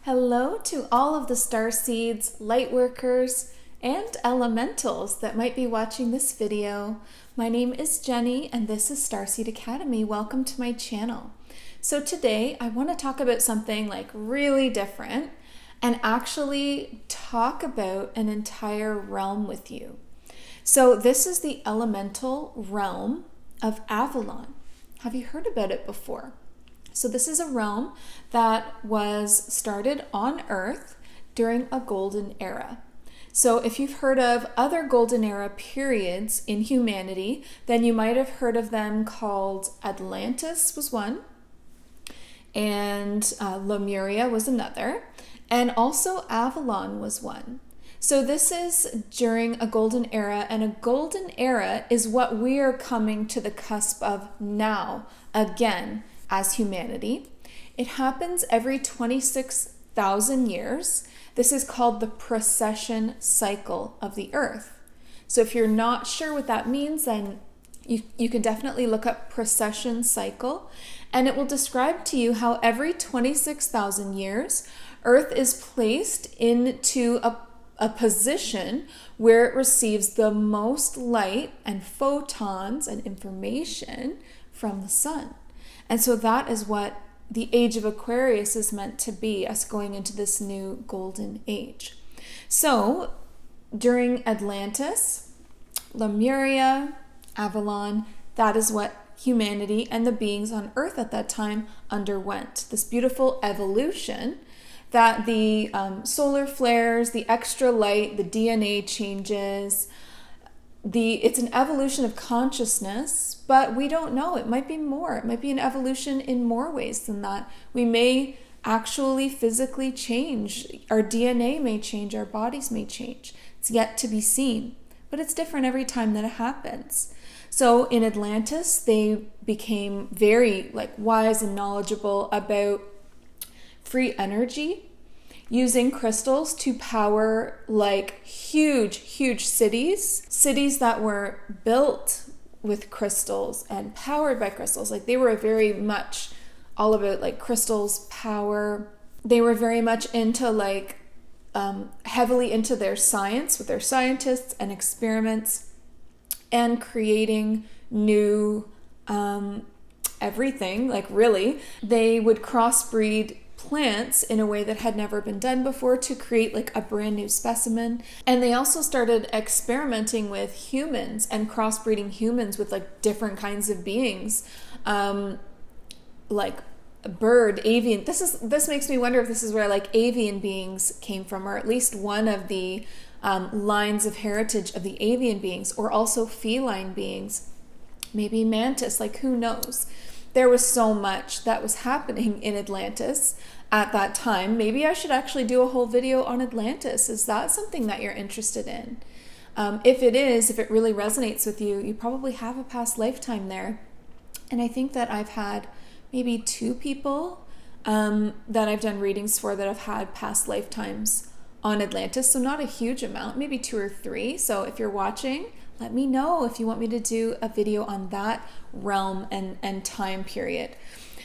Hello to all of the star seeds, light workers, and elementals that might be watching this video. My name is Jenny and this is Starseed Academy. Welcome to my channel. So today I want to talk about something like really different and actually talk about an entire realm with you. So this is the elemental realm of Avalon. Have you heard about it before? So this is a realm that was started on Earth during a golden era. So if you've heard of other golden era periods in humanity, then you might have heard of them called Atlantis was one, and Lemuria was another, and also Avalon was one. So this is during a golden era, and a golden era is what we are coming to the cusp of now, again, as humanity. It happens every 26,000 years. This is called the Precession Cycle of the Earth. So if you're not sure what that means, then you can definitely look up Precession Cycle, and it will describe to you how every 26,000 years, Earth is placed into a position where it receives the most light and photons and information from the sun. And so that is what the age of Aquarius is meant to be, us going into this new golden age. So during Atlantis, Lemuria, Avalon, that is what humanity and the beings on Earth at that time underwent. This beautiful evolution that the solar flares, the extra light, the DNA changes, it's an evolution of consciousness, but we don't know. It might be more. It might be an evolution in more ways than that. We may actually physically change. Our DNA may change. Our bodies may change. It's yet to be seen, but it's different every time that it happens. So in Atlantis, they became very wise and knowledgeable about free energy, using crystals to power huge cities that were built with crystals and powered by crystals. They were very much all about crystals power. They were very much into heavily into their science with their scientists and experiments and creating new everything. Really, they would crossbreed plants in a way that had never been done before to create a brand new specimen. And they also started experimenting with humans and crossbreeding humans with different kinds of beings, like bird, avian. This makes me wonder if this is where avian beings came from, or at least one of the lines of heritage of the avian beings, or also feline beings, maybe mantis, who knows. There was so much that was happening in Atlantis at that time. Maybe I should actually do a whole video on Atlantis. Is that something that you're interested in? If it is, if it really resonates with you, you probably have a past lifetime there. And I think that I've had maybe 2 people that I've done readings for that have had past lifetimes on Atlantis. So not a huge amount, maybe 2 or 3. So if you're watching, let me know if you want me to do a video on that realm and time period.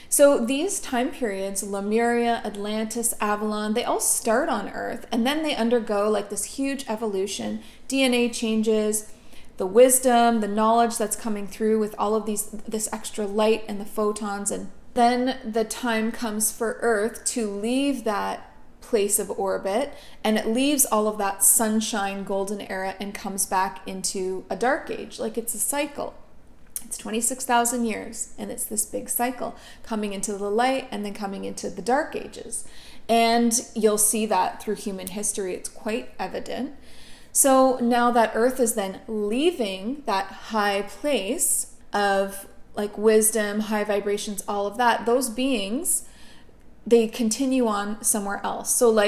So these time periods, Lemuria, Atlantis, Avalon, they all start on Earth, and then they undergo this huge evolution. DNA changes, the wisdom, the knowledge that's coming through with all of this extra light and the photons, and then the time comes for Earth to leave that place of orbit, and it leaves all of that sunshine golden era and comes back into a dark age. It's a cycle. It's 26,000 years, and it's this big cycle coming into the light and then coming into the dark ages. And you'll see that through human history. It's quite evident. So now that Earth is then leaving that high place of wisdom, high vibrations, all of that, those beings, they continue on somewhere else. So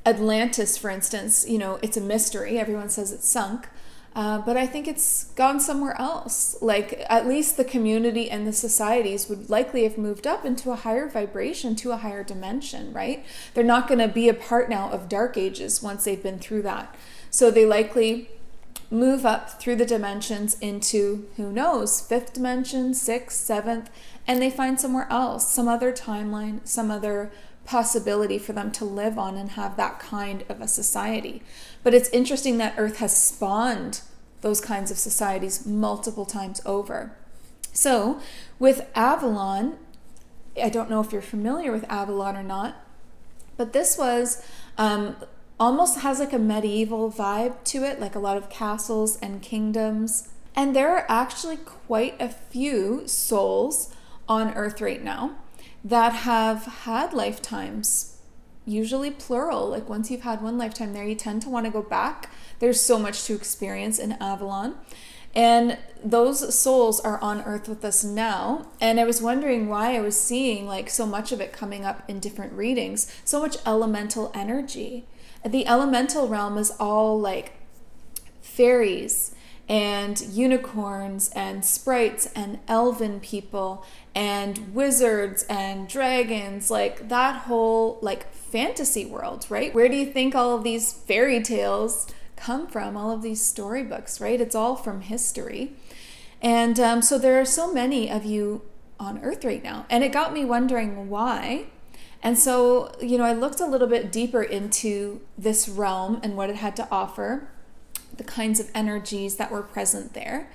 Atlantis, for instance, it's a mystery. Everyone says it's sunk. But I think it's gone somewhere else. At least the community and the societies would likely have moved up into a higher vibration, to a higher dimension, right? They're not going to be a part now of dark ages once they've been through that. So they likely move up through the dimensions into, who knows, 5th dimension, 6th, 7th, and they find somewhere else, some other timeline, some other possibility for them to live on and have that kind of a society. But it's interesting that Earth has spawned those kinds of societies multiple times over. So with Avalon, I don't know if you're familiar with Avalon or not, but this was almost has like a medieval vibe to it, like a lot of castles and kingdoms. And there are actually quite a few souls on Earth right now that have had lifetimes, usually plural. Like once you've had one lifetime there, you tend to want to go back. There's so much to experience in Avalon. And those souls are on Earth with us now. And I was wondering why I was seeing like so much of it coming up in different readings, so much elemental energy. The elemental realm is all like fairies and unicorns and sprites and elven people and wizards and dragons, like that whole like fantasy world, right? Where do you think all of these fairy tales come from, all of these storybooks, right? It's all from history. And so there are so many of you on Earth right now. And it got me wondering why. And so, I looked a little bit deeper into this realm and what it had to offer, the kinds of energies that were present there.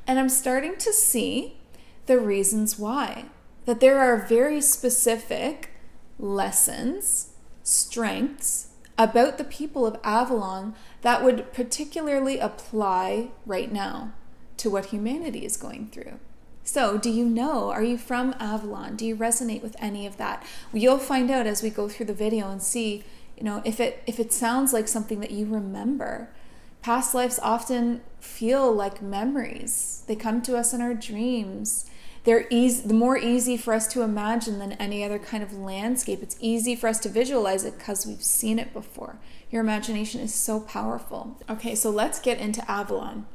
And I'm starting to see the reasons why. That there are very specific lessons, strengths about the people of Avalon that would particularly apply right now to what humanity is going through. So do you know, are you from Avalon? Do you resonate with any of that? Well, you'll find out as we go through the video and see, if it sounds like something that you remember. Past lives often feel like memories. They come to us in our dreams. They're more easy for us to imagine than any other kind of landscape. It's easy for us to visualize it because we've seen it before. Your imagination is so powerful. Okay, so let's get into Avalon.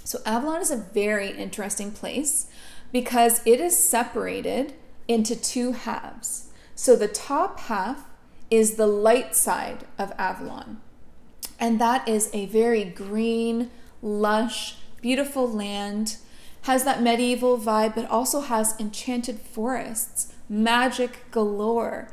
So Avalon is a very interesting place because it is separated into two halves. So the top half is the light side of Avalon. And that is a very green, lush, beautiful land. Has that medieval vibe, but also has enchanted forests, magic galore,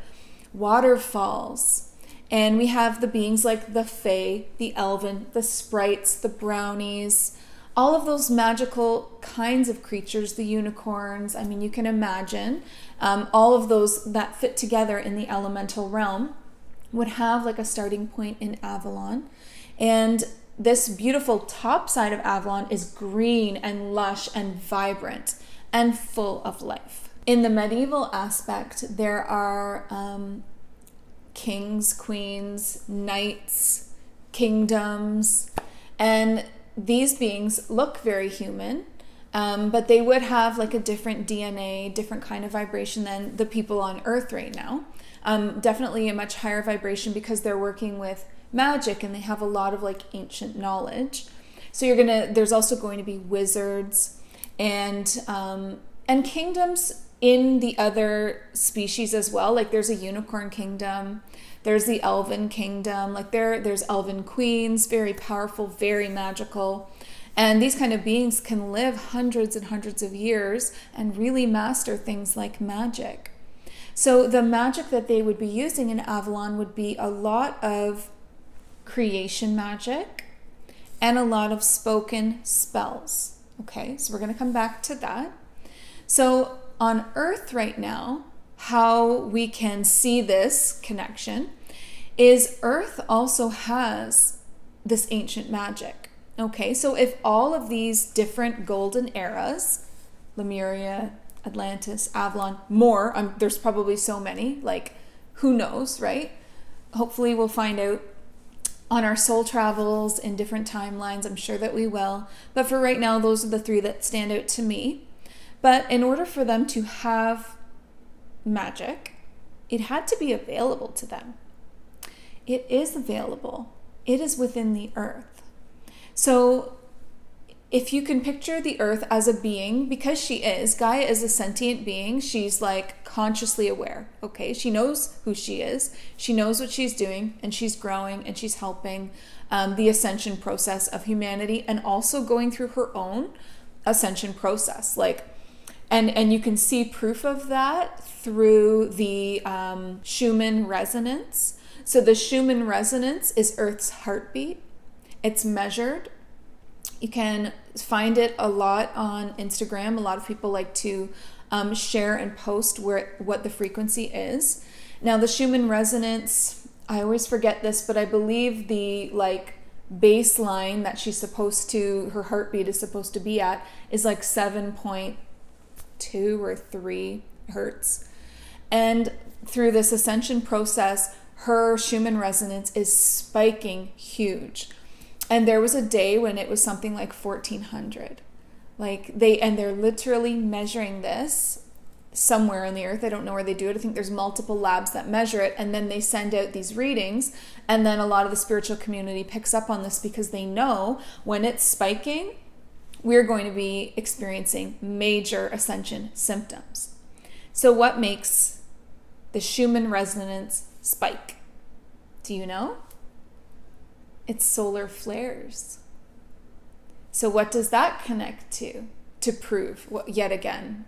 waterfalls. And we have the beings like the fae, the elven, the sprites, the brownies, all of those magical kinds of creatures, the unicorns. I mean, you can imagine all of those that fit together in the elemental realm would have like a starting point in Avalon. And this beautiful top side of Avalon is green and lush and vibrant and full of life. In the medieval aspect, there are kings, queens, knights, kingdoms, and these beings look very human, but they would have like a different DNA, different kind of vibration than the people on Earth right now. Definitely a much higher vibration because they're working with magic and they have a lot of like ancient knowledge. So there's also going to be wizards and kingdoms in the other species as well. Like there's a unicorn kingdom, there's the elven kingdom, like there's elven queens, very powerful, very magical. And these kind of beings can live hundreds and hundreds of years and really master things like magic. So the magic that they would be using in Avalon would be a lot of creation magic and a lot of spoken spells. Okay, so we're going to come back to that. So on Earth right now, how we can see this connection is Earth also has this ancient magic. Okay, so if all of these different golden eras, Lemuria, Atlantis, Avalon, more, there's probably so many, like who knows, right? Hopefully we'll find out on our soul travels in different timelines. I'm sure that we will. But for right now, those are the three that stand out to me. But in order for them to have magic, it had to be available to them. It is available. It is within the earth. So if you can picture the earth as a being, because Gaia is a sentient being, she's like consciously aware, okay? She knows who she is, she knows what she's doing, and she's growing and she's helping the ascension process of humanity and also going through her own ascension process. Like And you can see proof of that through the Schumann resonance. So the Schumann resonance is Earth's heartbeat. It's measured. You can find it a lot on Instagram. A lot of people like to share and post what the frequency is. Now the Schumann resonance, I always forget this, but I believe the baseline that her heartbeat is supposed to be at is 7.2 or 3 hertz. And through this ascension process, her Schumann resonance is spiking huge. And there was a day when it was something like 1400. They're literally measuring this somewhere on the earth. I don't know where they do it. I think there's multiple labs that measure it, and then they send out these readings, and then a lot of the spiritual community picks up on this because they know when it's spiking, we're going to be experiencing major ascension symptoms. So what makes the Schumann resonance spike? Do you know? It's solar flares. So what does that connect to? To prove, yet again,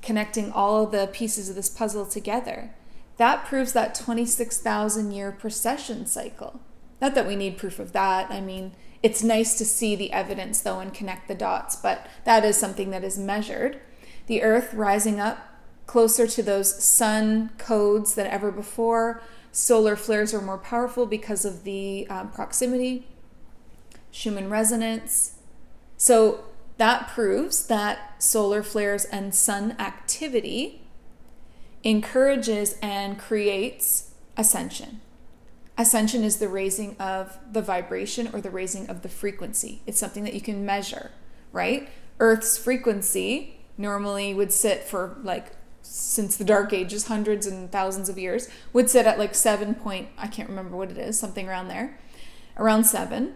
connecting all of the pieces of this puzzle together. That proves that 26,000 year precession cycle. Not that we need proof of that. I mean, it's nice to see the evidence though and connect the dots, but that is something that is measured. The Earth rising up closer to those sun codes than ever before. Solar flares are more powerful because of the proximity. Schumann resonance. So that proves that solar flares and sun activity encourages and creates ascension. Ascension is the raising of the vibration or the raising of the frequency. It's something that you can measure, right? Earth's frequency normally would sit for since the dark ages, hundreds and thousands of years, would sit at 7 point, I can't remember what it is, something around there, around 7.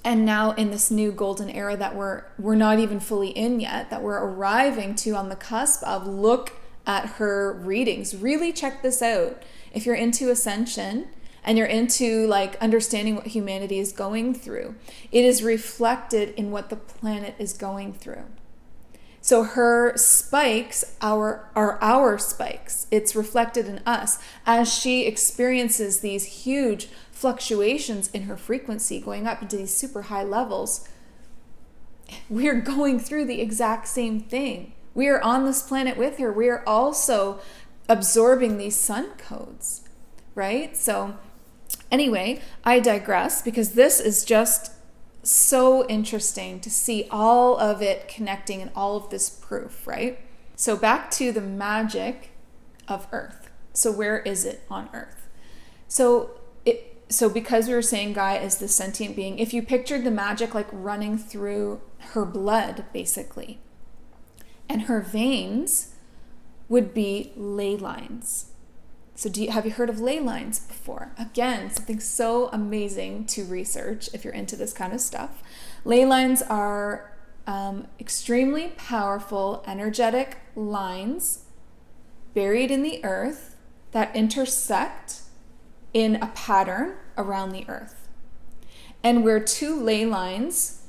And now in this new golden era that we're not even fully in yet, that we're arriving to on the cusp of, look at her readings. Really check this out. If you're into ascension and you're into understanding what humanity is going through, it is reflected in what the planet is going through. So her spikes are our spikes. It's reflected in us as she experiences these huge fluctuations in her frequency, going up into these super high levels. We're going through the exact same thing. We are on this planet with her. We are also absorbing these sun codes, right? So anyway, I digress because this is just so interesting to see all of it connecting and all of this proof, right? So back to the magic of Earth. So where is it on Earth? So because we were saying Gaia is the sentient being, if you pictured the magic running through her blood, basically, and her veins would be ley lines. So have you heard of ley lines before? Again, something so amazing to research if you're into this kind of stuff. Ley lines are extremely powerful, energetic lines buried in the earth that intersect in a pattern around the earth. And where two ley lines,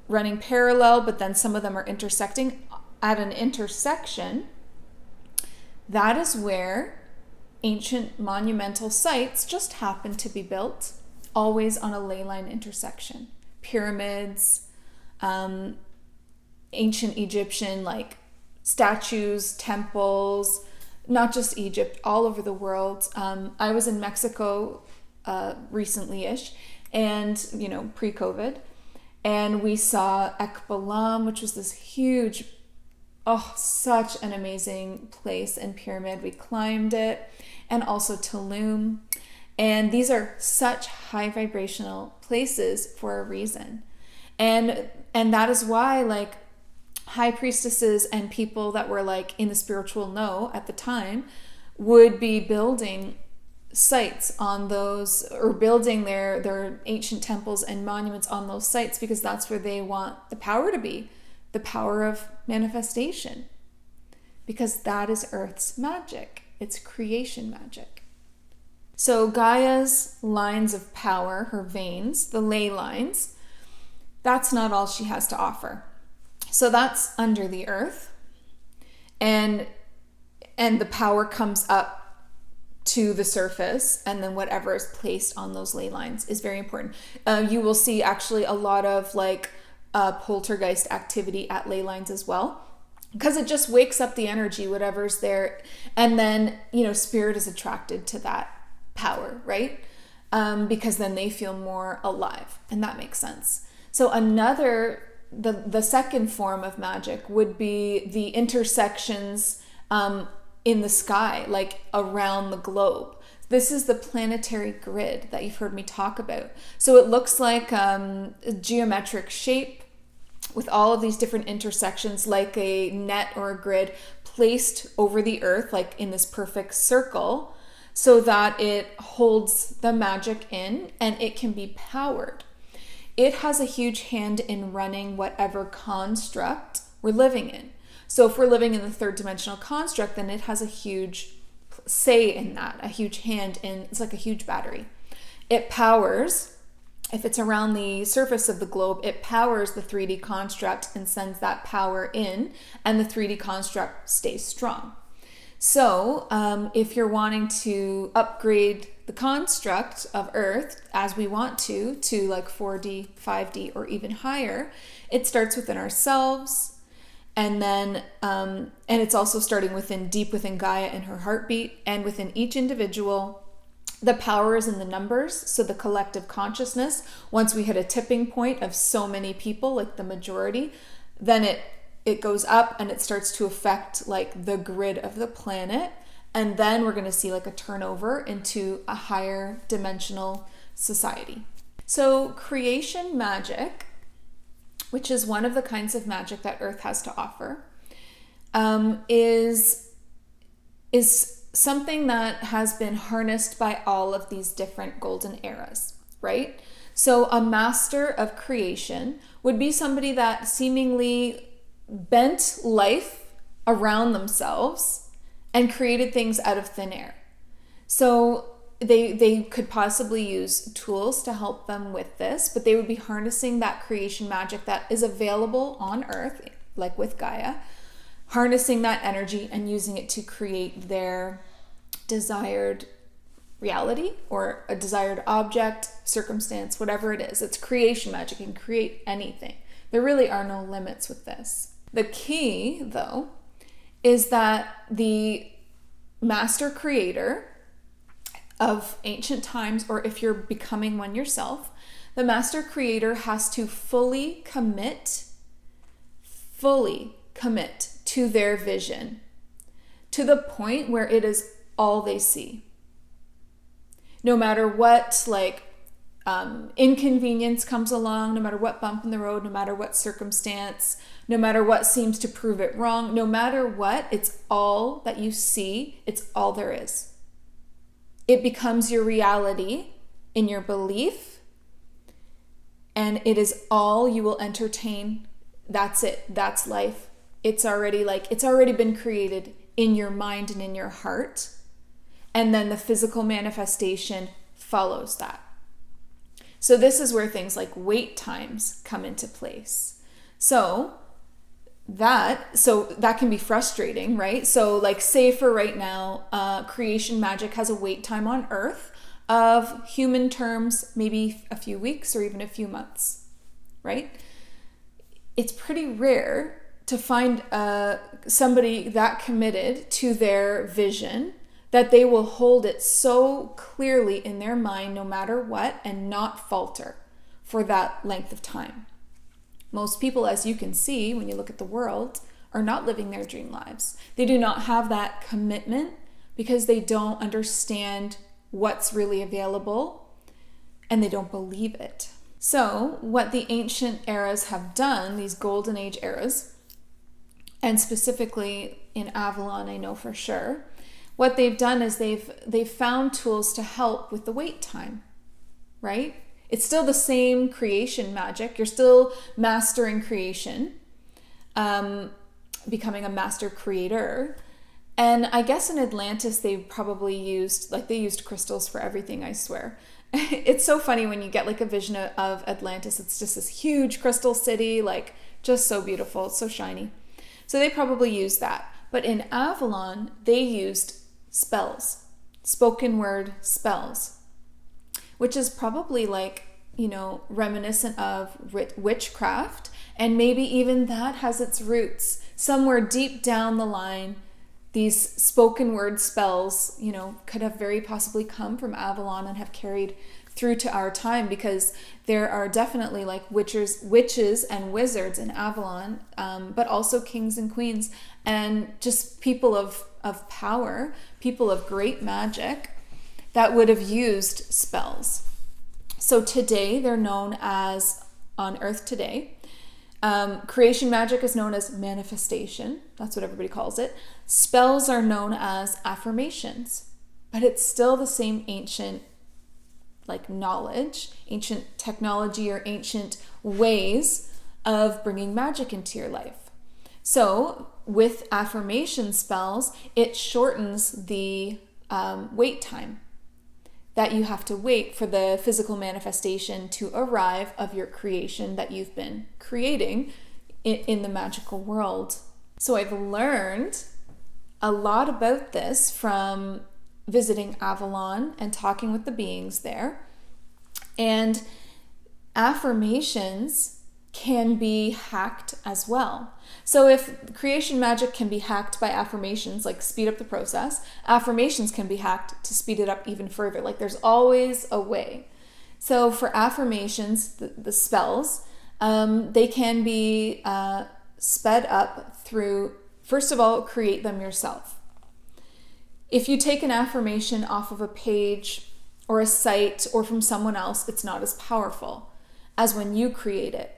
running parallel, but then some of them are intersecting at an intersection, that is where ancient monumental sites just happen to be built, always on a ley line intersection. Pyramids, ancient Egyptian statues, temples, not just Egypt, all over the world. I was in Mexico recently-ish, and pre-COVID, and we saw Ekbalam, which was this huge, such an amazing place and pyramid. We climbed it, and also Tulum. And these are such high vibrational places for a reason. And that is why high priestesses and people that were in the spiritual know at the time would be building sites on those, or building their ancient temples and monuments on those sites, because that's where they want the power to be, the power of manifestation, because that is Earth's magic. It's creation magic. So Gaia's lines of power, her veins, the ley lines, that's not all she has to offer. So that's under the earth. And the power comes up to the surface, and then whatever is placed on those ley lines is very important. You will see actually a lot of like poltergeist activity at ley lines as well, because it just wakes up the energy, whatever's there. And then, spirit is attracted to that power, right? Because then they feel more alive, and that makes sense. So the second form of magic would be the intersections in the sky, like around the globe. This is the planetary grid that you've heard me talk about. So it looks like a geometric shape with all of these different intersections, like a net or a grid placed over the earth, like in this perfect circle, so that it holds the magic in and it can be powered. It has a huge hand in running whatever construct we're living in. So if we're living in the third dimensional construct, then it has a huge say in that, a huge hand in, it's like a huge battery. It powers, if it's around the surface of the globe, it powers the 3D construct and sends that power in, and the 3D construct stays strong. So if you're wanting to upgrade the construct of Earth as we want to like 4D, 5D, or even higher, it starts within ourselves. And then, and it's also starting deep within Gaia and her heartbeat, and within each individual. The power is in the numbers, so the collective consciousness. Once we hit a tipping point of so many people, like the majority, then it goes up and it starts to affect like the grid of the planet. And then we're going to see like a turnover into a higher dimensional society. So creation magic, which is one of the kinds of magic that Earth has to offer, is something that has been harnessed by all of these different golden eras, right? So a master of creation would be somebody that seemingly bent life around themselves and created things out of thin air. So they could possibly use tools to help them with this, but they would be harnessing that creation magic that is available on Earth, like with Gaia, harnessing that energy and using it to create their desired reality or a desired object, circumstance, whatever it is. It's creation magic, and create anything. There really are no limits with this. The key, though, is that the master creator of ancient times, or if you're becoming one yourself, the master creator has to fully commit to their vision, to the point where it is all they see. No matter what inconvenience comes along, no matter what bump in the road, no matter what circumstance, no matter what seems to prove it wrong, no matter what, it's all that you see, it's all there is. It becomes your reality in your belief, and it is all you will entertain. That's it. That's life. It's already been created in your mind and in your heart. And then the physical manifestation follows that. So this is where things like wait times come into place. So that can be frustrating, right? So like say for right now, creation magic has a wait time on Earth of human terms, maybe a few weeks or even a few months, right? It's pretty rare to find somebody that committed to their vision that they will hold it so clearly in their mind no matter what and not falter for that length of time. Most people, as you can see when you look at the world, are not living their dream lives. They do not have that commitment because they don't understand what's really available and they don't believe it. So what the ancient eras have done, these golden age eras, and specifically in Avalon, I know for sure, what they've done is they've found tools to help with the wait time, right? It's still the same creation magic. You're still mastering creation, becoming a master creator. And I guess in Atlantis, they probably used crystals for everything, I swear. It's so funny when you get like a vision of Atlantis. It's just this huge crystal city, like Just so beautiful, so shiny. So they probably used that. But in Avalon, they used spells, spoken word spells, which is probably like, reminiscent of witchcraft. And maybe even that has its roots somewhere deep down the line. These spoken word spells, could have very possibly come from Avalon and have carried through to our time, because there are definitely like witches and wizards in Avalon, but also kings and queens and just people of power, people of great magic that would have used spells. So today they're known as, on Earth today, creation magic is known as manifestation. That's what everybody calls it. Spells are known as affirmations, but it's still the same ancient knowledge, ancient technology, or ancient ways of bringing magic into your life. So with affirmation spells, it shortens the wait time that you have to wait for the physical manifestation to arrive of your creation that you've been creating in the magical world. So I've learned a lot about this from visiting Avalon and talking with the beings there. And affirmations can be hacked as well. So if creation magic can be hacked by affirmations, like speed up the process, affirmations can be hacked to speed it up even further. Like there's always a way. So for affirmations, the spells, they can be sped up through, first of all, create them yourself. If you take an affirmation off of a page or a site or from someone else, it's not as powerful as when you create it.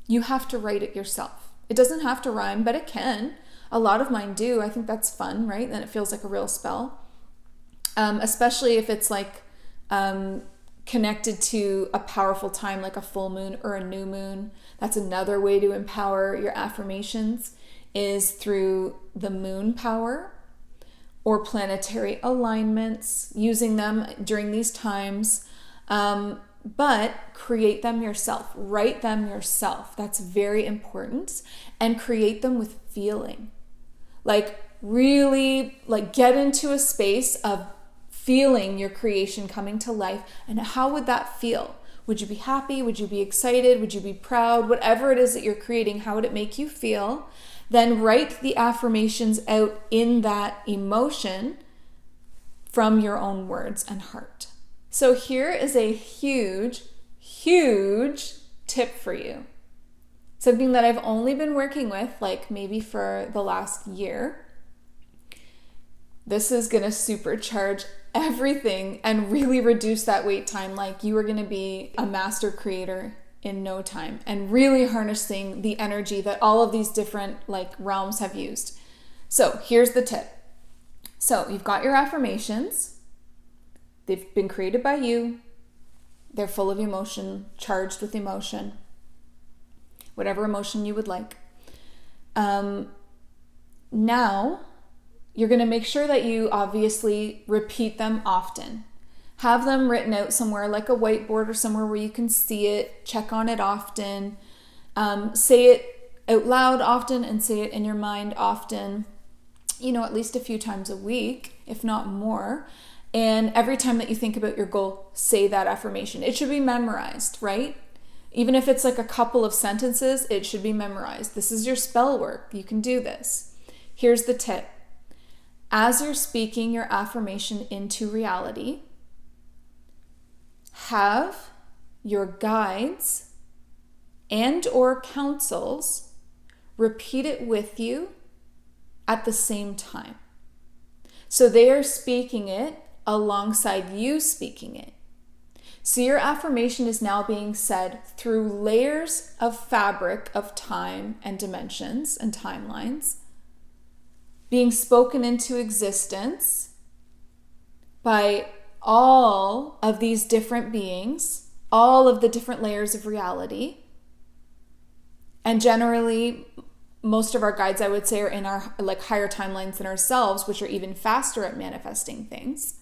You have to write it yourself. It doesn't have to rhyme, but it can. A lot of mine do. I think that's fun, right? Then it feels like a real spell. Especially if it's like connected to a powerful time, like a full moon or a new moon. That's another way to empower your affirmations, is through the moon power or planetary alignments, using them during these times. But create them yourself, write them yourself. That's very important. And create them with feeling. Like really get into a space of feeling your creation coming to life. And how would that feel? Would you be happy? Would you be excited? Would you be proud? Whatever it is that you're creating, how would it make you feel? Then write the affirmations out in that emotion from your own words and heart. So here is a huge, huge tip for you. Something that I've only been working with maybe for the last year. This is going to supercharge everything and really reduce that wait time. You are going to be a master creator in no time and really harnessing the energy that all of these different realms have used. So here's the tip. So you've got your affirmations. They've been created by you. They're full of emotion, charged with emotion, whatever emotion you would like. Now, you're going to make sure that you obviously repeat them often. Have them written out somewhere, like a whiteboard or somewhere where you can see it, check on it often. Say it out loud often and say it in your mind often, at least a few times a week, if not more. And every time that you think about your goal, say that affirmation. It should be memorized, right? Even if it's a couple of sentences, it should be memorized. This is your spell work. You can do this. Here's the tip. As you're speaking your affirmation into reality, have your guides and or counsels repeat it with you at the same time. So they are speaking it alongside you speaking it. So your affirmation is now being said through layers of fabric of time and dimensions and timelines, being spoken into existence by all of these different beings, all of the different layers of reality. And generally, most of our guides, I would say, are in our higher timelines than ourselves, which are even faster at manifesting things.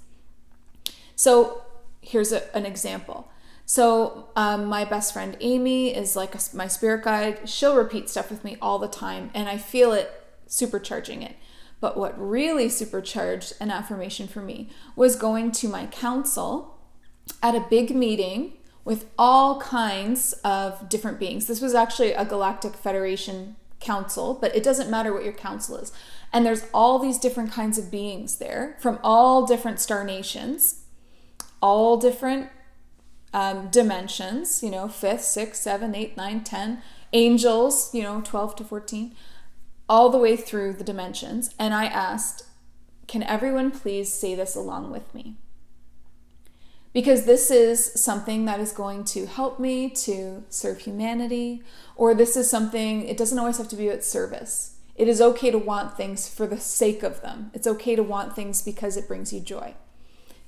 So here's an example. So my best friend Amy is like my spirit guide. She'll repeat stuff with me all the time, and I feel it supercharging it. But what really supercharged an affirmation for me was going to my council at a big meeting with all kinds of different beings. This was actually a Galactic Federation council, but it doesn't matter what your council is. And there's all these different kinds of beings there from all different star nations, all different dimensions, 5th, 6th, 7th, 8th, 9th, 10, angels, 12 to 14, all the way through the dimensions. And I asked, can everyone please say this along with me? Because this is something that is going to help me to serve humanity, or this is something, it doesn't always have to be about service. It is okay to want things for the sake of them. It's okay to want things because it brings you joy.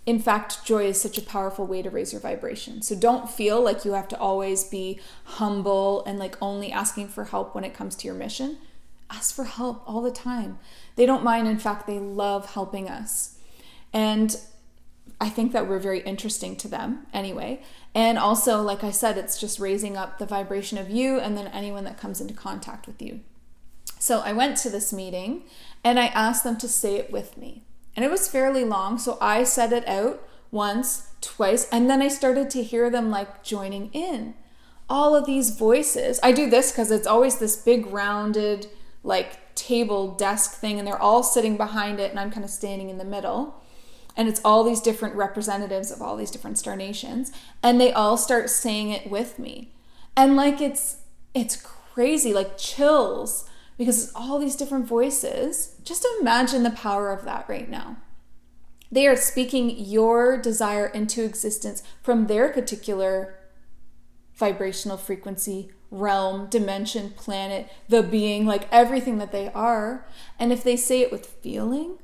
In fact, joy is such a powerful way to raise your vibration. So don't feel like you have to always be humble and like only asking for help when it comes to your mission. Ask for help all the time. They don't mind. In fact, they love helping us. And I think that we're very interesting to them anyway. And also, like I said, it's just raising up the vibration of you and then anyone that comes into contact with you. So I went to this meeting and I asked them to say it with me. And it was fairly long, so I said it out once, twice, and then I started to hear them like joining in. All of these voices. I do this because it's always this big rounded like table desk thing, and they're all sitting behind it, and I'm kind of standing in the middle. And it's all these different representatives of all these different star nations, and they all start saying it with me. And like it's crazy, like chills. Because it's all these different voices. Just imagine the power of that right now. They are speaking your desire into existence from their particular vibrational frequency, realm, dimension, planet, the being, like everything that they are. And if they say it with feeling,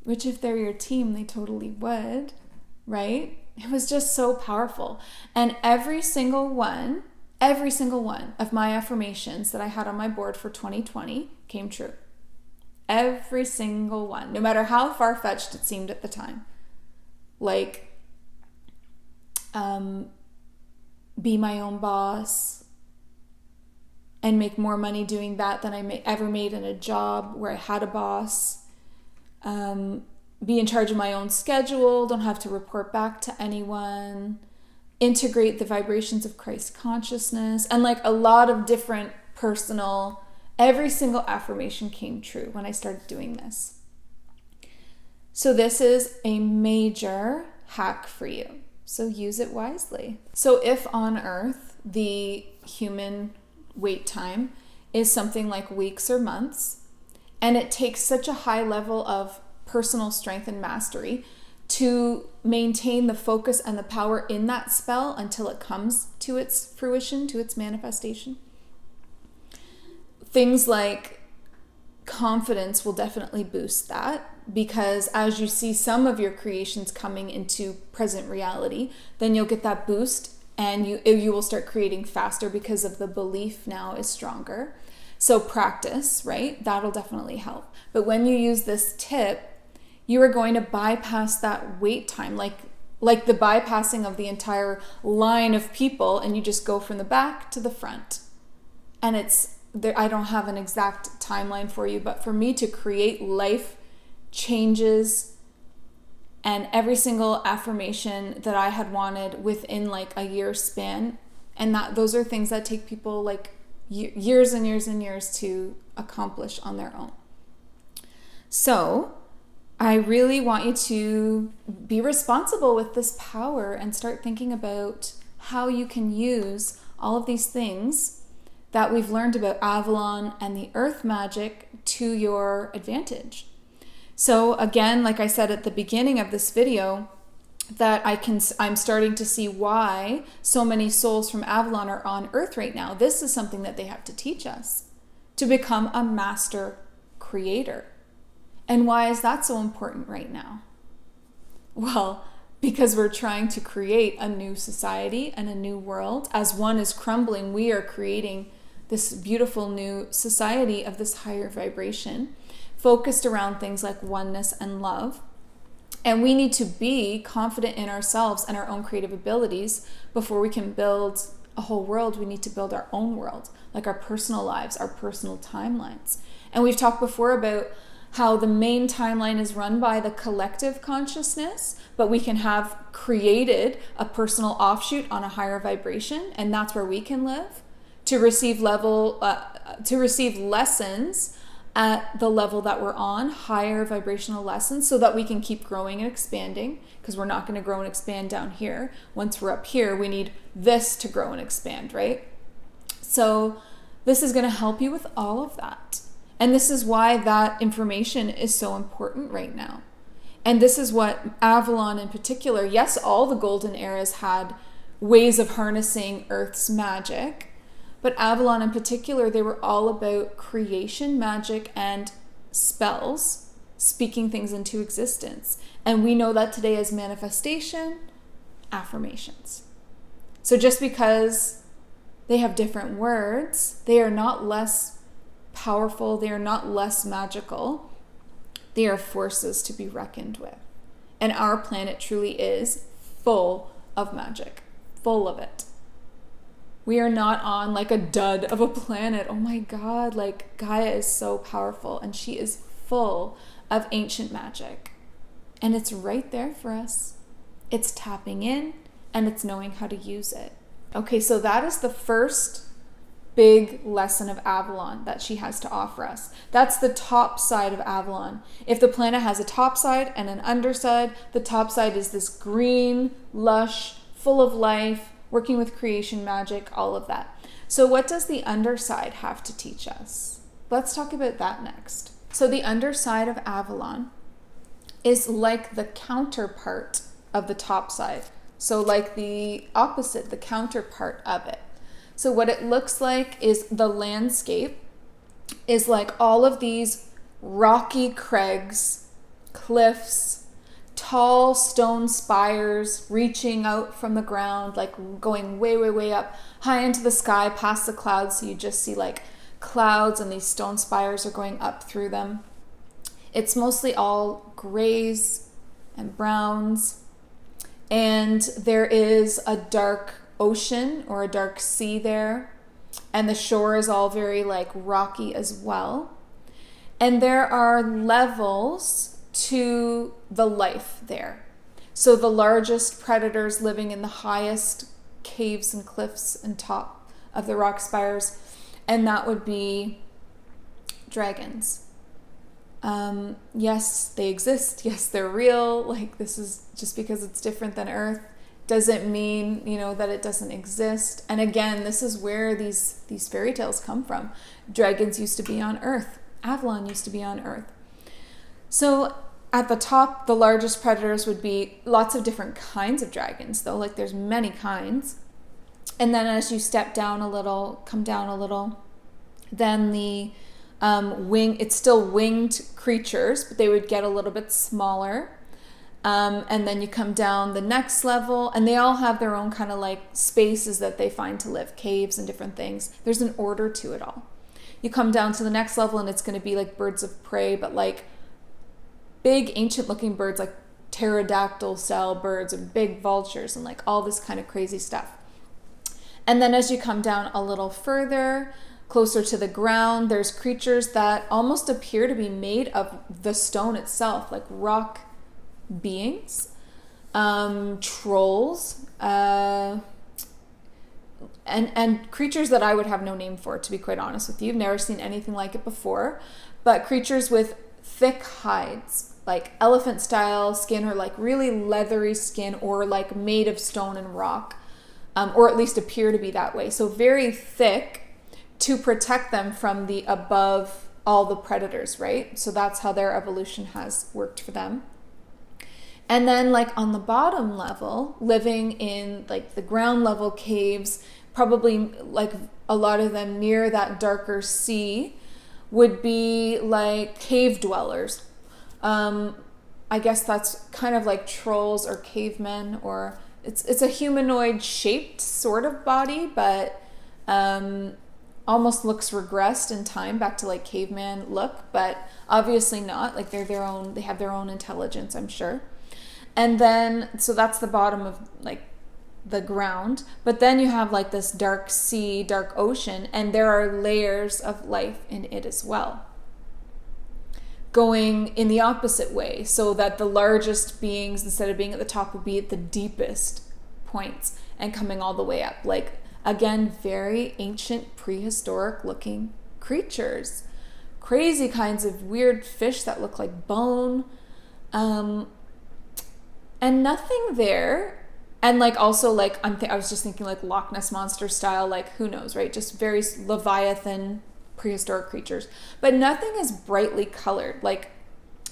which if they're your team, they totally would, right? It was just so powerful. And every single one of my affirmations that I had on my board for 2020 came true. Every single one, no matter how far-fetched it seemed at the time. Like, be my own boss and make more money doing that than I ever made in a job where I had a boss. Be in charge of my own schedule, don't have to report back to anyone. Integrate the vibrations of Christ consciousness, and like a lot of different personal, every single affirmation came true when I started doing this. So this is a major hack for you. So use it wisely. So if on Earth, the human wait time is something like weeks or months, and it takes such a high level of personal strength and mastery to maintain the focus and the power in that spell until it comes to its fruition, to its manifestation. Things like confidence will definitely boost that, because as you see some of your creations coming into present reality, then you'll get that boost and you will start creating faster because of the belief now is stronger. So practice, right? That'll definitely help. But when you use this tip, you are going to bypass that wait time, like the bypassing of the entire line of people, and you just go from the back to the front. And it's there. I don't have an exact timeline for you, but for me to create life changes and every single affirmation that I had wanted within like a year span, and those are things that take people like years and years and years to accomplish on their own. So I really want you to be responsible with this power and start thinking about how you can use all of these things that we've learned about Avalon and the earth magic to your advantage. So again, like I said at the beginning of this video, that I'm starting to see why so many souls from Avalon are on earth right now. This is something that they have to teach us to become a master creator. And why is that so important right now? Well, because we're trying to create a new society and a new world. As one is crumbling, we are creating this beautiful new society of this higher vibration, focused around things like oneness and love. And we need to be confident in ourselves and our own creative abilities before we can build a whole world. We need to build our own world, like our personal lives, our personal timelines. And we've talked before about how the main timeline is run by the collective consciousness, but we can have created a personal offshoot on a higher vibration, and that's where we can live to receive lessons at the level that we're on, higher vibrational lessons, so that we can keep growing and expanding, because we're not going to grow and expand down here. Once we're up here, we need this to grow and expand, right? So this is going to help you with all of that. And this is why that information is so important right now. And this is what Avalon in particular, yes, all the golden eras had ways of harnessing Earth's magic, but Avalon in particular, they were all about creation, magic, and spells, speaking things into existence. And we know that today as manifestation, affirmations. So just because they have different words, they are not less powerful, they are not less magical. They are forces to be reckoned with. And our planet truly is full of magic, full of it. We are not on like a dud of a planet. Oh my God, like Gaia is so powerful and she is full of ancient magic. And it's right there for us. It's tapping in and it's knowing how to use it. Okay, so that is the first big lesson of Avalon that she has to offer us. That's the top side of Avalon. If the planet has a top side and an underside, the top side is this green, lush, full of life, working with creation, magic, all of that. So what does the underside have to teach us? Let's talk about that next. So the underside of Avalon is like the counterpart of the top side. So like the opposite, the counterpart of it. So what it looks like is the landscape is like all of these rocky crags, cliffs, tall stone spires reaching out from the ground, like going way, way, way up, high into the sky, past the clouds. So you just see like clouds and these stone spires are going up through them. It's mostly all grays and browns. And there is a dark ocean or a dark sea there. And the shore is all very like rocky as well. And there are levels to the life there. So the largest predators living in the highest caves and cliffs and top of the rock spires, and that would be dragons. Yes, they exist. Yes, they're real. Like this is just because it's different than Earth doesn't mean, that it doesn't exist. And again, this is where these fairy tales come from. Dragons used to be on Earth. Avalon used to be on Earth. So at the top, the largest predators would be lots of different kinds of dragons, though. Like there's many kinds. And then as you step down a little, come down a little, then the it's still winged creatures, but they would get a little bit smaller. And then you come down the next level, and they all have their own kind of like spaces that they find to live, caves and different things. There's an order to it all. You come down to the next level, and it's going to be like birds of prey, but like big ancient looking birds like pterodactyl style birds and big vultures and like all this kind of crazy stuff. And then as you come down a little further, closer to the ground, there's creatures that almost appear to be made of the stone itself, like rock beings, trolls, and creatures that I would have no name for, to be quite honest with you. I've never seen anything like it before, but creatures with thick hides, like elephant style skin or like really leathery skin or like made of stone and rock, or at least appear to be that way. So very thick to protect them from the above all the predators, right? So that's how their evolution has worked for them. And then like on the bottom level, living in like the ground level caves, probably like a lot of them near that darker sea, would be like cave dwellers. I guess that's kind of like trolls or cavemen, or it's a humanoid shaped sort of body, but almost looks regressed in time back to like caveman look, but obviously not. Like they have their own intelligence, I'm sure. And then, so that's the bottom of like the ground. But then you have like this dark sea, dark ocean, and there are layers of life in it as well, going in the opposite way, so that the largest beings, instead of being at the top, would be at the deepest points and coming all the way up. Like, again, very ancient, prehistoric looking creatures. Crazy kinds of weird fish that look like bone. And nothing there. And like also like, I was just thinking like Loch Ness Monster style, like who knows, right? Just very Leviathan prehistoric creatures, but nothing is brightly colored. Like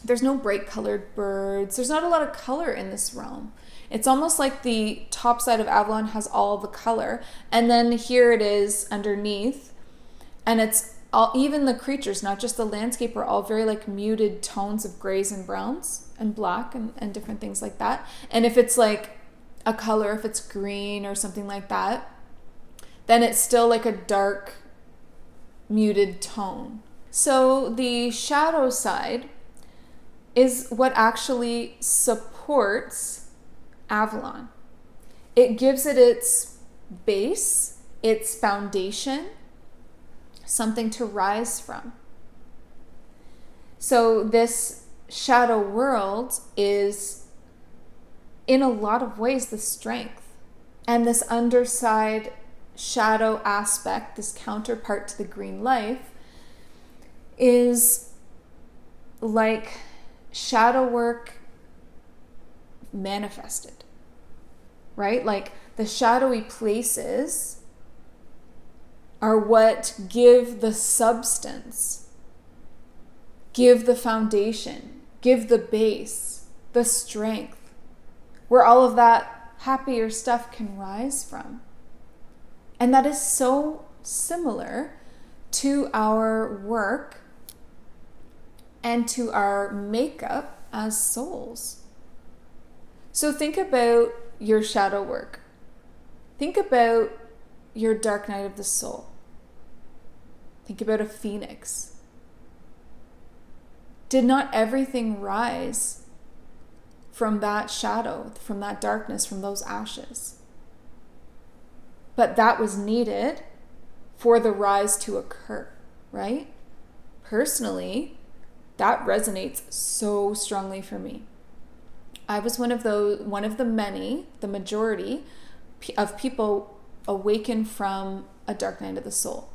there's no bright colored birds. There's not a lot of color in this realm. It's almost like the top side of Avalon has all the color, and then here it is underneath, and it's all, even the creatures, not just the landscape, are all very like muted tones of grays and browns and black and different things like that. And if it's like a color, if it's green or something like that, then it's still like a dark muted tone. So the shadow side is what actually supports Avalon. It gives it its base, its foundation, something to rise from. So this shadow world is in a lot of ways the strength, and this underside shadow aspect, this counterpart to the green life, is like shadow work manifested, right? Like the shadowy places are what give the substance, give the foundation, give the base, the strength, where all of that happier stuff can rise from. And that is so similar to our work and to our makeup as souls. So think about your shadow work. Think about your dark night of the soul. Think about a phoenix. Did not everything rise from that shadow, from that darkness, from those ashes? But that was needed for the rise to occur, right? Personally, that resonates so strongly for me. I was one of the many, the majority of people awakened from a dark night of the soul.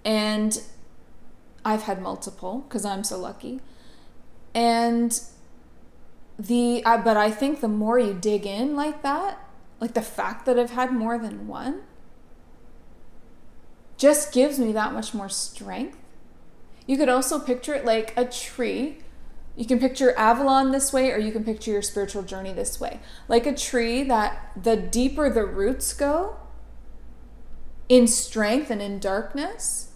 And I've had multiple, because I'm so lucky. And but I think the more you dig in like that, like the fact that I've had more than one, just gives me that much more strength. You could also picture it like a tree. You can picture Avalon this way, or you can picture your spiritual journey this way. Like a tree that the deeper the roots go in strength and in darkness,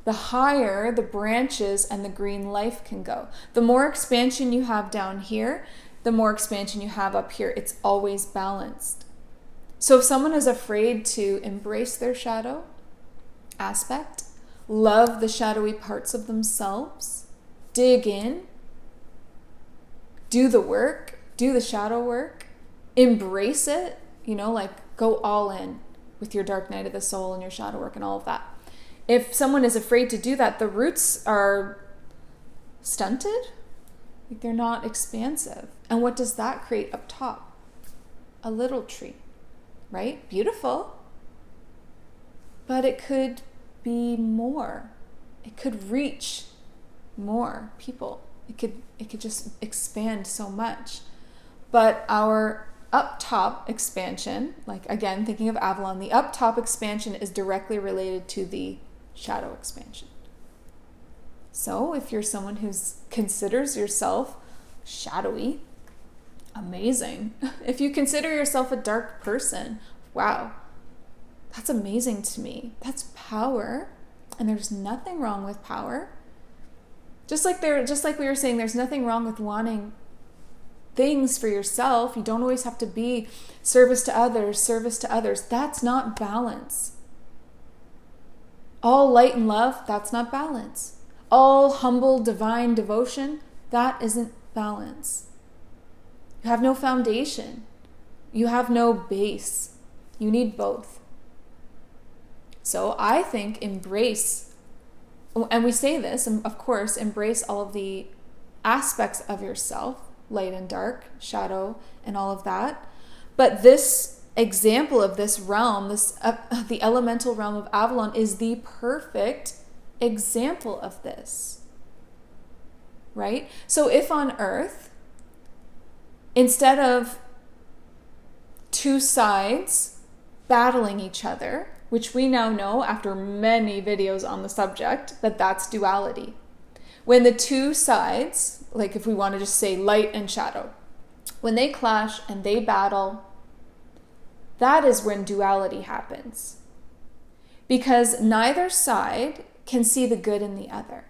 the higher the branches and the green life can go. The more expansion you have down here, the more expansion you have up here. It's always balanced. So if someone is afraid to embrace their shadow aspect, love the shadowy parts of themselves, dig in, do the work, do the shadow work, embrace it, like go all in with your dark night of the soul and your shadow work and all of that. If someone is afraid to do that, the roots are stunted, like they're not expansive. And what does that create up top? A little tree, right? Beautiful. But it could be more. It could reach more people. It could just expand so much. But our up top expansion, like again, thinking of Avalon, the up top expansion is directly related to the shadow expansion. So if you're someone who considers yourself shadowy, amazing. If you consider yourself a dark person, wow, that's amazing to me. That's power. And there's nothing wrong with power. Just like we were saying, there's nothing wrong with wanting things for yourself. You don't always have to be service to others. That's not balance. All light and love, that's not balance. All humble, divine devotion, that isn't balance. You have no foundation. You have no base. You need both. So I think embrace, and we say this, and of course, embrace all of the aspects of yourself, light and dark, shadow, and all of that. But this example of this realm, the elemental realm of Avalon, is the perfect example of this, right? So if on Earth, instead of two sides battling each other, which we now know after many videos on the subject, that that's duality. When the two sides, like if we want to just say light and shadow, when they clash and they battle, that is when duality happens. Because neither side can see the good in the other.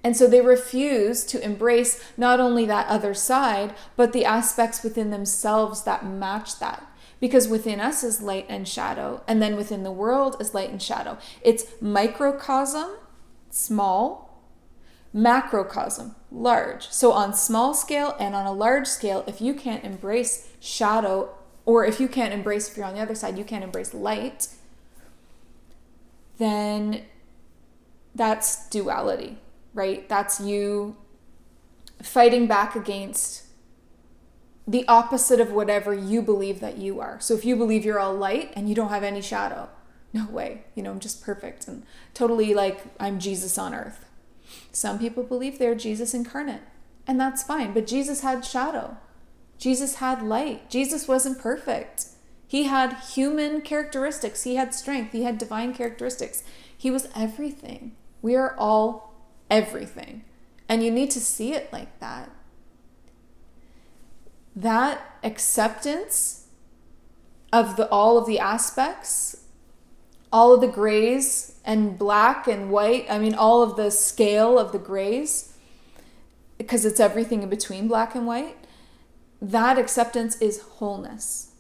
And so they refuse to embrace not only that other side, but the aspects within themselves that match that. Because within us is light and shadow, and then within the world is light and shadow. It's microcosm, small, macrocosm, large. So on small scale and on a large scale, if you can't embrace shadow, or if you can't embrace, if you're on the other side, you can't embrace light, then that's duality, right? That's you fighting back against the opposite of whatever you believe that you are. So if you believe you're all light and you don't have any shadow, no way, I'm just perfect and totally like I'm Jesus on earth. Some people believe they're Jesus incarnate, and that's fine, but Jesus had shadow. Jesus had light. Jesus wasn't perfect. He had human characteristics. He had strength. He had divine characteristics. He was everything. We are all everything. And you need to see it like that. That acceptance of all of the aspects, all of the grays and black and white, all of the scale of the grays, because it's everything in between black and white, that acceptance is wholeness.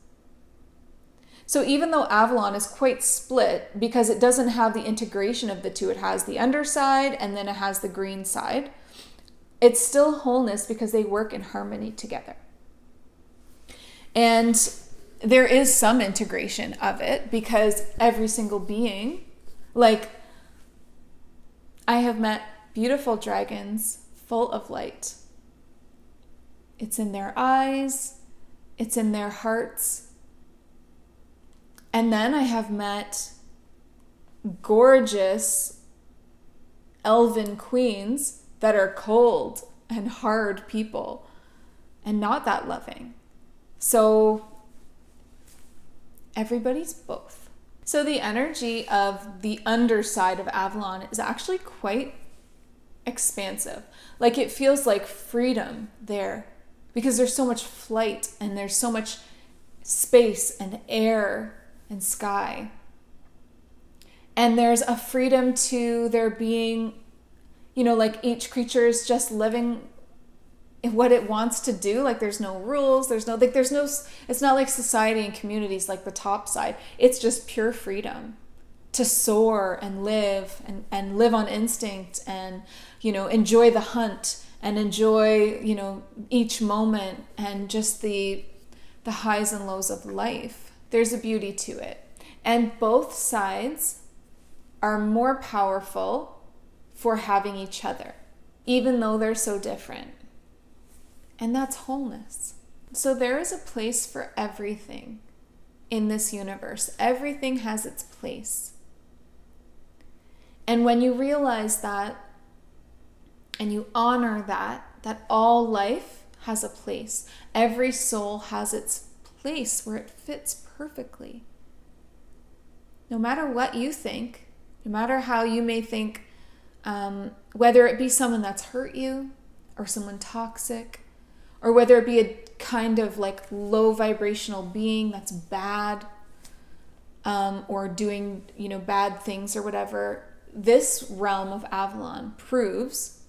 So even though Avalon is quite split, because it doesn't have the integration of the two, it has the underside and then it has the green side, it's still wholeness because they work in harmony together. And there is some integration of it because every single being, like I have met beautiful dragons full of light. It's in their eyes, it's in their hearts. And then I have met gorgeous elven queens that are cold and hard people and not that loving. So everybody's both. So the energy of the underside of Avalon is actually quite expansive. Like it feels like freedom there because there's so much flight and there's so much space and air and sky. And there's a freedom to there being, like each creature is just living what it wants to do. Like there's no rules, it's not like society and communities like the top side. It's just pure freedom to soar and live and live on instinct and, enjoy the hunt and enjoy, each moment and just the highs and lows of life. There's a beauty to it. And both sides are more powerful for having each other, even though they're so different. And that's wholeness. So there is a place for everything in this universe. Everything has its place. And when you realize that and you honor that all life has a place, every soul has its place where it fits perfectly. No matter what you think, no matter how you may think, whether it be someone that's hurt you or someone toxic, or whether it be a kind of like low vibrational being that's bad, or doing, bad things or whatever, this realm of Avalon proves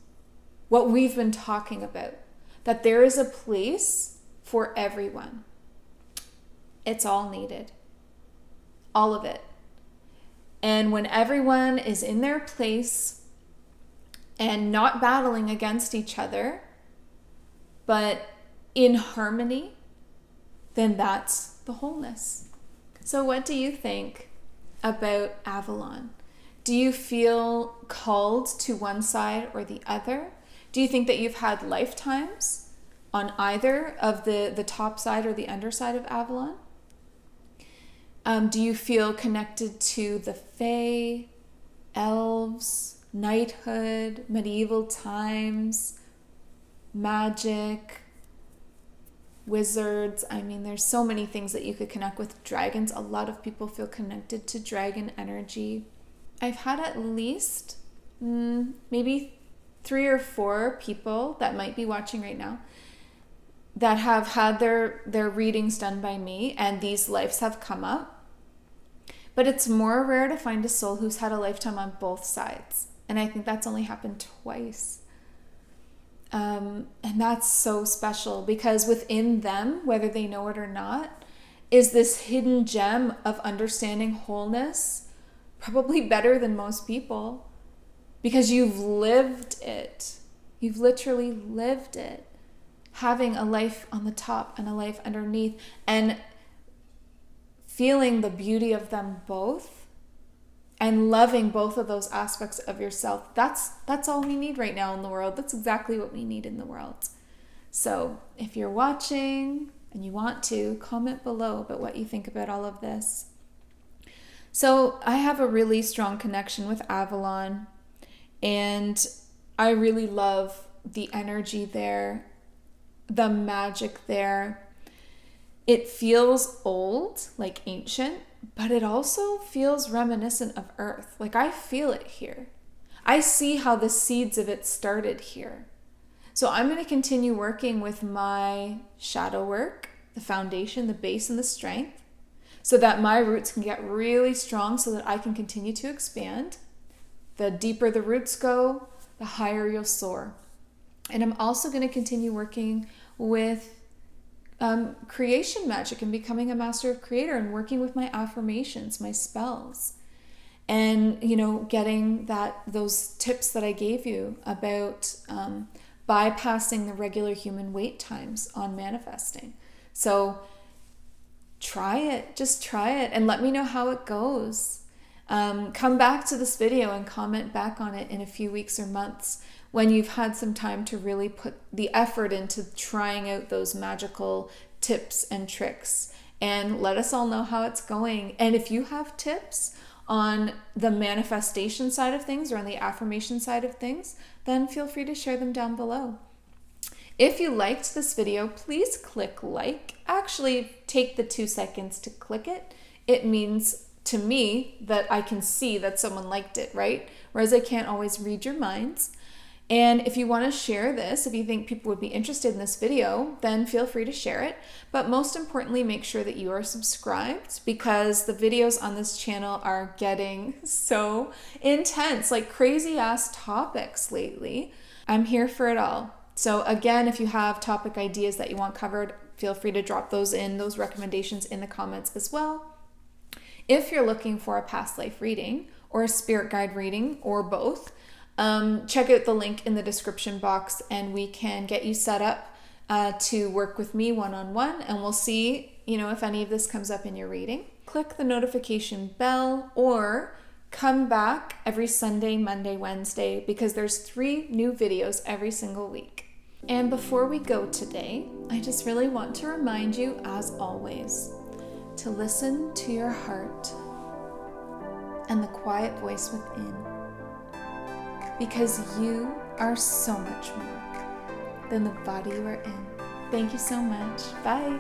what we've been talking about, that there is a place for everyone. It's all needed. All of it. And when everyone is in their place and not battling against each other, but in harmony, then that's the wholeness. So what do you think about Avalon? Do you feel called to one side or the other? Do you think that you've had lifetimes on either of the top side or the underside of Avalon? Do you feel connected to the Fae, elves, knighthood, medieval times, magic, wizards? I mean, there's so many things that you could connect with. Dragons, a lot of people feel connected to dragon energy. I've had at least maybe 3 or 4 people that might be watching right now that have had their readings done by me, and these lives have come up. But it's more rare to find a soul who's had a lifetime on both sides. And I think that's only happened twice. And that's so special, because within them, whether they know it or not, is this hidden gem of understanding wholeness, probably better than most people, because you've lived it. You've literally lived it. Having a life on the top and a life underneath, and feeling the beauty of them both, and loving both of those aspects of yourself. That's all we need right now in the world. That's exactly what we need in the world. So if you're watching and you want to, comment below about what you think about all of this. So I have a really strong connection with Avalon, and I really love the energy there, the magic there. It feels old, like ancient, but it also feels reminiscent of Earth. Like, I feel it here. I see how the seeds of it started here. So I'm going to continue working with my shadow work, the foundation, the base, and the strength, so that my roots can get really strong, so that I can continue to expand. The deeper the roots go, the higher you'll soar. And I'm also going to continue working with creation magic and becoming a master of creator, and working with my affirmations, my spells, and getting those tips that I gave you about bypassing the regular human wait times on manifesting. So try it, just try it, and let me know how it goes. Come back to this video and comment back on it in a few weeks or months, when you've had some time to really put the effort into trying out those magical tips and tricks, and let us all know how it's going. And if you have tips on the manifestation side of things or on the affirmation side of things, then feel free to share them down below. If you liked this video, please click like. Actually, take the 2 seconds to click it. It means to me that I can see that someone liked it, right? Whereas I can't always read your minds. And if you want to share this, if you think people would be interested in this video, then feel free to share it. But most importantly, make sure that you are subscribed, because the videos on this channel are getting so intense, like crazy ass topics lately. I'm here for it all. So again, if you have topic ideas that you want covered, feel free to drop those recommendations in the comments as well. If you're looking for a past life reading or a spirit guide reading, or both, check out the link in the description box, and we can get you set up to work with me one-on-one, and we'll see if any of this comes up in your reading. Click the notification bell, or come back every Sunday, Monday, Wednesday, because there's 3 new videos every single week. And before we go today, I just really want to remind you, as always, to listen to your heart and the quiet voice within, because you are so much more than the body you are in. Thank you so much. Bye.